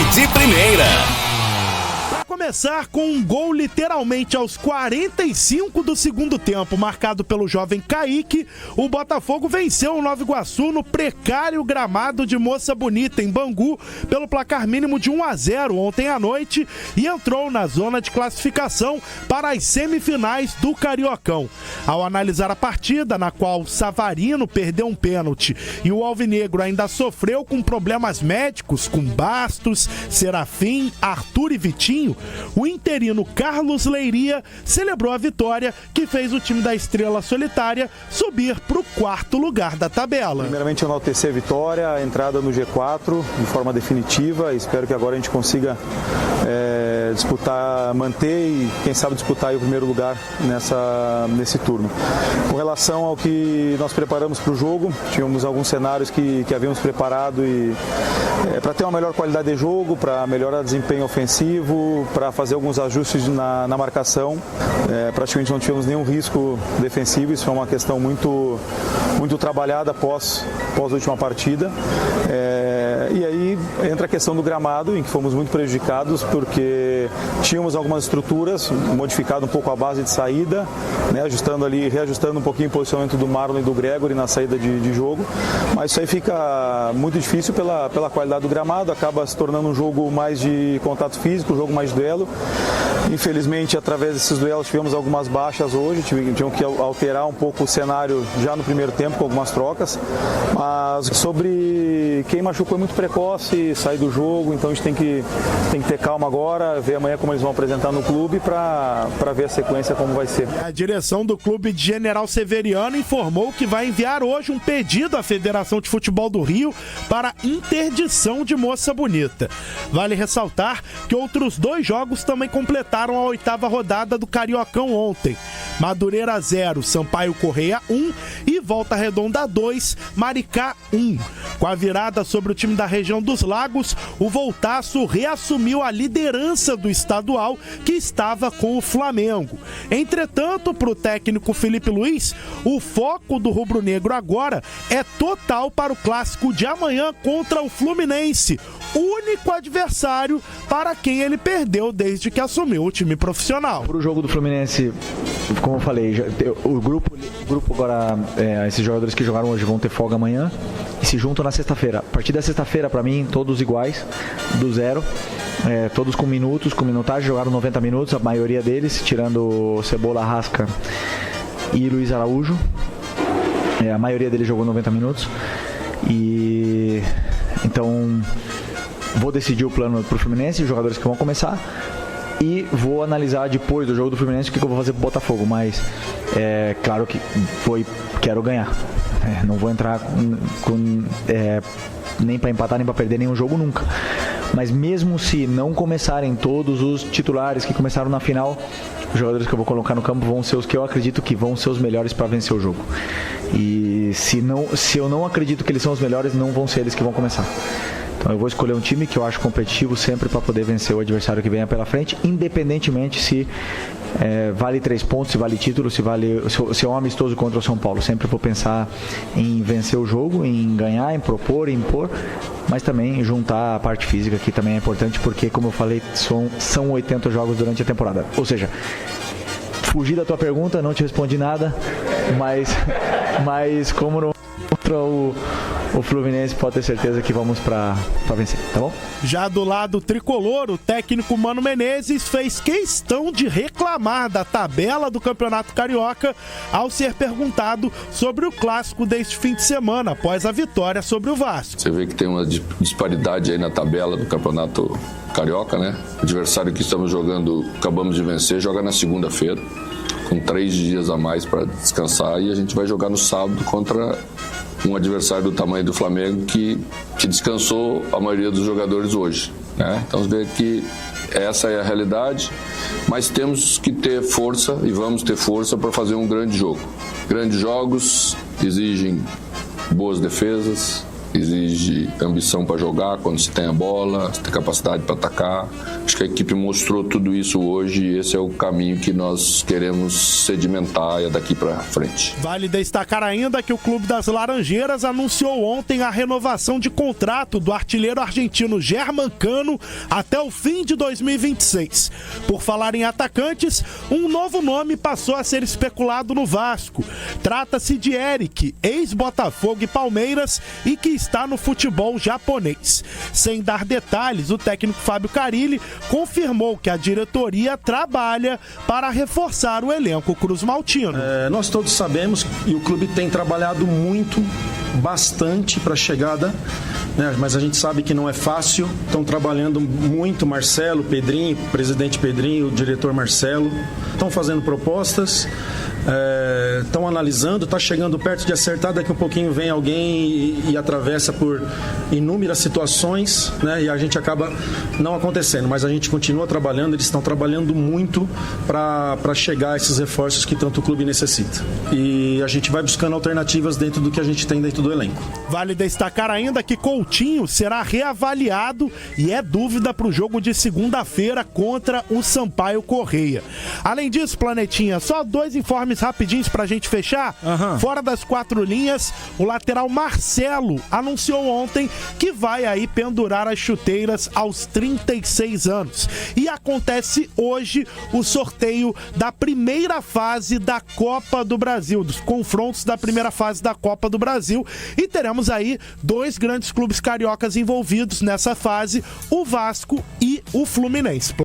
de primeira. Começar com um gol literalmente aos 45 do segundo tempo, marcado pelo jovem Kaique, o Botafogo venceu o Nova Iguaçu no precário gramado de Moça Bonita, em Bangu, pelo placar mínimo de 1-0 ontem à noite e entrou na zona de classificação para as semifinais do Cariocão. Ao analisar a partida, na qual Savarino perdeu um pênalti e o Alvinegro ainda sofreu com problemas médicos, com Bastos, Serafim, Arthur e Vitinho, o interino Carlos Leiria celebrou a vitória que fez o time da Estrela Solitária subir para o 4º lugar da tabela. Primeiramente, enaltecer a vitória, a entrada no G4 de forma definitiva. Espero que agora a gente consiga disputar, manter e quem sabe disputar aí o primeiro lugar nesse turno. Com relação ao que nós preparamos para o jogo, tínhamos alguns cenários que havíamos preparado para ter uma melhor qualidade de jogo, para melhorar o desempenho ofensivo, para fazer alguns ajustes na marcação. Praticamente não tivemos nenhum risco defensivo, isso foi uma questão muito trabalhada após a última partida. E aí entra a questão do gramado, em que fomos muito prejudicados porque tínhamos algumas estruturas, modificado um pouco a base de saída, né, reajustando um pouquinho o posicionamento do Marlon e do Gregory na saída de jogo, mas isso aí fica muito difícil pela qualidade do gramado, acaba se tornando um jogo mais de contato físico, um jogo mais de duelo. Infelizmente, através desses duelos tivemos algumas baixas hoje, tivemos que alterar um pouco o cenário já no primeiro tempo com algumas trocas, mas sobre quem machucou é muito precoce, sair do jogo, então a gente tem que ter calma agora, ver amanhã como eles vão apresentar no clube para ver a sequência como vai ser. A direção do clube de General Severiano informou que vai enviar hoje um pedido à Federação de Futebol do Rio para interdição de Moça Bonita. Vale ressaltar que outros 2 jogos também completaram a 8ª rodada do Cariocão ontem. Madureira 0, Sampaio Correia 1 e Volta Redonda 2, Maricá 1. Com a virada sobre o time da região dos Lagos, o Voltaço reassumiu a liderança do estadual que estava com o Flamengo. Entretanto, para o técnico Felipe Luiz, o foco do rubro-negro agora é total para o clássico de amanhã contra o Fluminense, único adversário para quem ele perdeu desde que assumiu o time profissional. Para o jogo do Fluminense, como eu falei, o grupo agora, esses jogadores que jogaram hoje vão ter folga amanhã e se juntam na sexta-feira. A partir da sexta-feira, para mim, todos iguais, do zero, todos com minutagem, jogaram 90 minutos, a maioria deles, tirando Cebola, Rasca e Luiz Araújo. A maioria deles jogou 90 minutos. E então vou decidir o plano para o Fluminense, os jogadores que vão começar, e vou analisar depois do jogo do Fluminense o que eu vou fazer pro Botafogo, mas claro que quero ganhar. Não vou entrar nem para empatar nem para perder nenhum jogo nunca. Mas mesmo se não começarem todos os titulares que começaram na final, os jogadores que eu vou colocar no campo vão ser os que eu acredito que vão ser os melhores para vencer o jogo. E se eu não acredito que eles são os melhores, não vão ser eles que vão começar. Então eu vou escolher um time que eu acho competitivo sempre para poder vencer o adversário que venha pela frente, independentemente se vale 3 pontos, se vale título, se é um amistoso contra o São Paulo. Sempre vou pensar em vencer o jogo, em ganhar, em propor, em impor, mas também juntar a parte física, que também é importante, porque, como eu falei, são 80 jogos durante a temporada. Ou seja, fugi da tua pergunta, não te respondi nada, mas como não contra o Fluminense, pode ter certeza que vamos pra vencer, tá bom? Já do lado tricolor, o técnico Mano Menezes fez questão de reclamar da tabela do Campeonato Carioca ao ser perguntado sobre o clássico deste fim de semana, após a vitória sobre o Vasco. Você vê que tem uma disparidade aí na tabela do Campeonato Carioca, né? O adversário que estamos jogando, acabamos de vencer, joga na segunda-feira, com 3 dias a mais para descansar, e a gente vai jogar no sábado contra um adversário do tamanho do Flamengo que descansou a maioria dos jogadores hoje, né? Então você vê que essa é a realidade, mas temos que ter força e vamos ter força para fazer um grande jogo. Grandes jogos exigem boas defesas, exige ambição para jogar quando se tem a bola, se tem capacidade para atacar. Acho que a equipe mostrou tudo isso hoje e esse é o caminho que nós queremos sedimentar daqui para frente. Vale destacar ainda que o Clube das Laranjeiras anunciou ontem a renovação de contrato do artilheiro argentino Germancano até o fim de 2026. Por falar em atacantes, um novo nome passou a ser especulado no Vasco. Trata-se de Eric, ex-Botafogo e Palmeiras e que está no futebol japonês. Sem dar detalhes, o técnico Fábio Carilli confirmou que a diretoria trabalha para reforçar o elenco cruzmaltino. Nós todos sabemos e o clube tem trabalhado bastante para a chegada, né? Mas a gente sabe que não é fácil. Estão trabalhando muito Marcelo, Pedrinho, presidente Pedrinho, o diretor Marcelo. Estão fazendo propostas, estão analisando, está chegando perto de acertar. Daqui a pouquinho vem alguém e atravessa por inúmeras situações, né? E a gente acaba não acontecendo, mas a gente continua trabalhando. Eles estão trabalhando muito para chegar a esses reforços que tanto o clube necessita. E a gente vai buscando alternativas dentro do que a gente tem dentro do elenco. Vale destacar ainda que Coutinho será reavaliado e é dúvida para o jogo de segunda-feira contra o Sampaio Correia. Além disso, Planetinha, só 2 informes rapidinhos pra gente fechar. Fora das 4 linhas, o lateral Marcelo anunciou ontem que vai aí pendurar as chuteiras aos 36 anos. E acontece hoje o sorteio da primeira fase da Copa do Brasil, dos confrontos da primeira fase da Copa do Brasil. E teremos aí 2 grandes clubes cariocas envolvidos nessa fase, o Vasco e o Fluminense.